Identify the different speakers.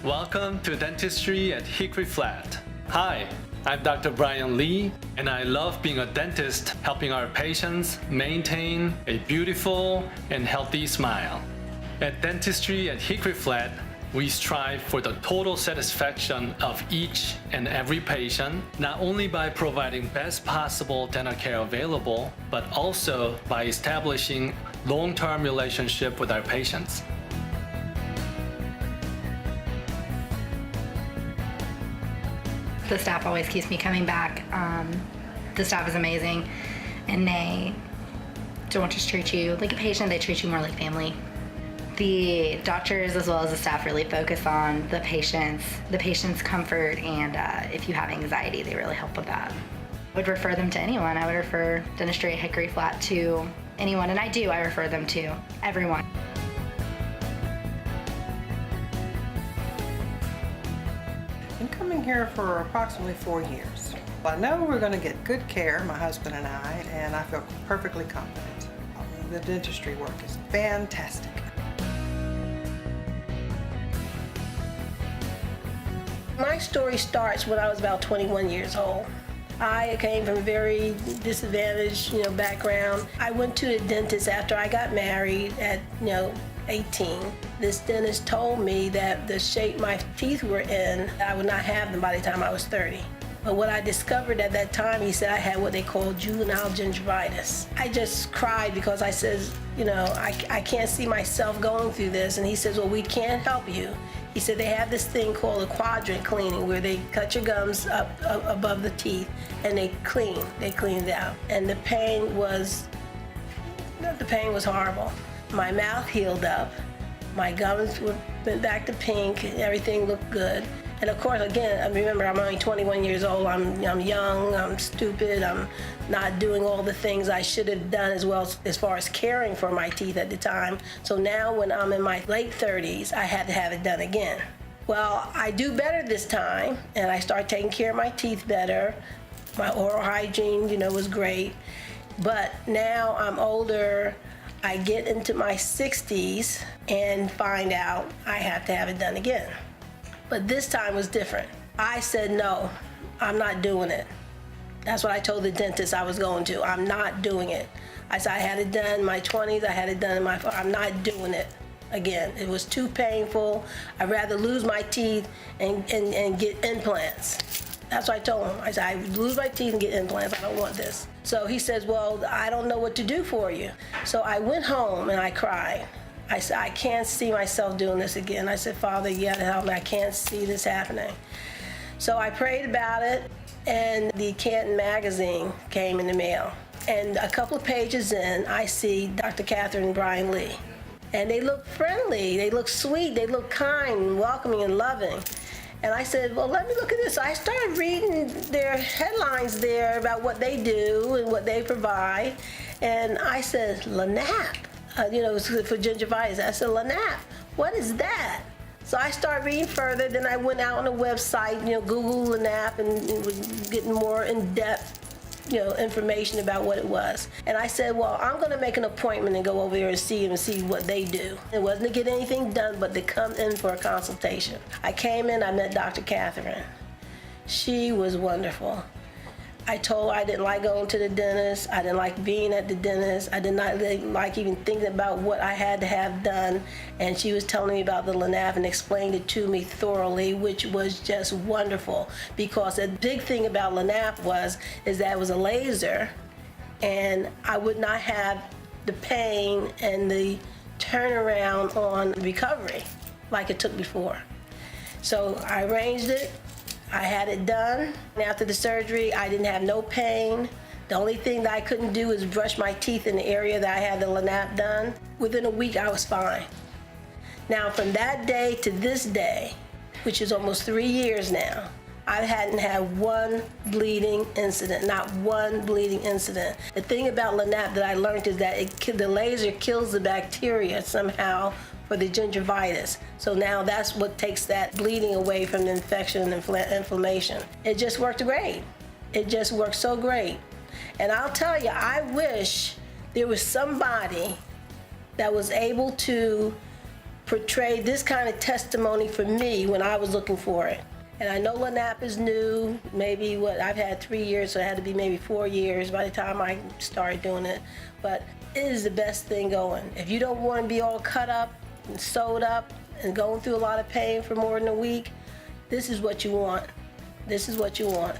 Speaker 1: Welcome to Dentistry at Hickory Flat. Hi, I'm Dr. Brian Lee, and I love being a dentist helping our patients maintain a beautiful and healthy smile. At Dentistry at Hickory Flat, we strive for the total satisfaction of each and every patient, not only by providing best possible dental care available, but also by establishing long-term relationship with our patients.
Speaker 2: The staff always keeps me coming back. The staff is amazing, and they don't just treat you like a patient, they treat you more like family. The doctors as well as the staff really focus on the patient's comfort, and if you have anxiety, they really help with that. I would refer them to anyone. I would refer dentistry at Hickory Flat to anyone, and I refer them to everyone.
Speaker 3: I've been coming here for approximately 4 years. I know we're going to get good care, my husband and I feel perfectly confident. The dentistry work is fantastic.
Speaker 4: My story starts when I was about 21 years old. I came from a very disadvantaged, background. I went to a dentist after I got married at, 18. This dentist told me that the shape my teeth were in, I would not have them by the time I was 30. But what I discovered at that time, he said I had what they call juvenile gingivitis. I just cried because I says, I can't see myself going through this. And he says, well, we can't help you. He said they have this thing called a quadrant cleaning where they cut your gums up above the teeth and they clean it out. And the pain was horrible. My mouth healed up, my gums went back to pink, and everything looked good. And of course, again, remember, I'm only 21 years old, I'm young, I'm stupid, I'm not doing all the things I should have done as far as caring for my teeth at the time. So now when I'm in my late 30s, I had to have it done again. Well, I do better this time, and I start taking care of my teeth better. My oral hygiene, was great. But now I'm older, I get into my 60s and find out I have to have it done again. But this time was different. I said, no, I'm not doing it. That's what I told the dentist I was going to. I'm not doing it. I said I had it done in my 20s, I had it done in my 40s. I'm not doing it again. It was too painful. I'd rather lose my teeth and get implants. That's what I told him. I said, I lose my teeth and get implants. I don't want this. So he says, well, I don't know what to do for you. So I went home and I cried. I said, I can't see myself doing this again. I said, Father, you gotta help me. I can't see this happening. So I prayed about it, and the Canton magazine came in the mail. And a couple of pages in, I see Dr. Catherine and Brian Lee. And they look friendly, they look sweet, they look kind, welcoming, and loving. And I said, well, let me look at this. So I started reading their headlines there about what they do and what they provide. And I said, LANAP. For gingivitis. I said, LANAP, what is that? So I started reading further, then I went out on the website, Google LANAP, and was getting more in-depth, information about what it was. And I said, well, I'm gonna make an appointment and go over there and see them and see what they do. It wasn't to get anything done, but to come in for a consultation. I came in, I met Dr. Catherine. She was wonderful. I told her I didn't like going to the dentist. I didn't like being at the dentist. I did not like even thinking about what I had to have done. And she was telling me about the LANAP and explained it to me thoroughly, which was just wonderful. Because the big thing about LANAP is that it was a laser, and I would not have the pain and the turnaround on recovery like it took before. So I arranged it. I had it done. After the surgery, I didn't have no pain. The only thing that I couldn't do is brush my teeth in the area that I had the LANAP done. Within a week, I was fine. Now, from that day to this day, which is almost 3 years now, I hadn't had one bleeding incident, not one bleeding incident. The thing about LANAP that I learned is that the laser kills the bacteria somehow for the gingivitis. So now that's what takes that bleeding away from the infection and inflammation. It just worked great. It just worked so great. And I'll tell you, I wish there was somebody that was able to portrayed this kind of testimony for me when I was looking for it. And I know Lanap is new, maybe I've had 3 years, so it had to be maybe 4 years by the time I started doing it. But it is the best thing going. If you don't want to be all cut up and sewed up and going through a lot of pain for more than a week, this is what you want. This is what you want.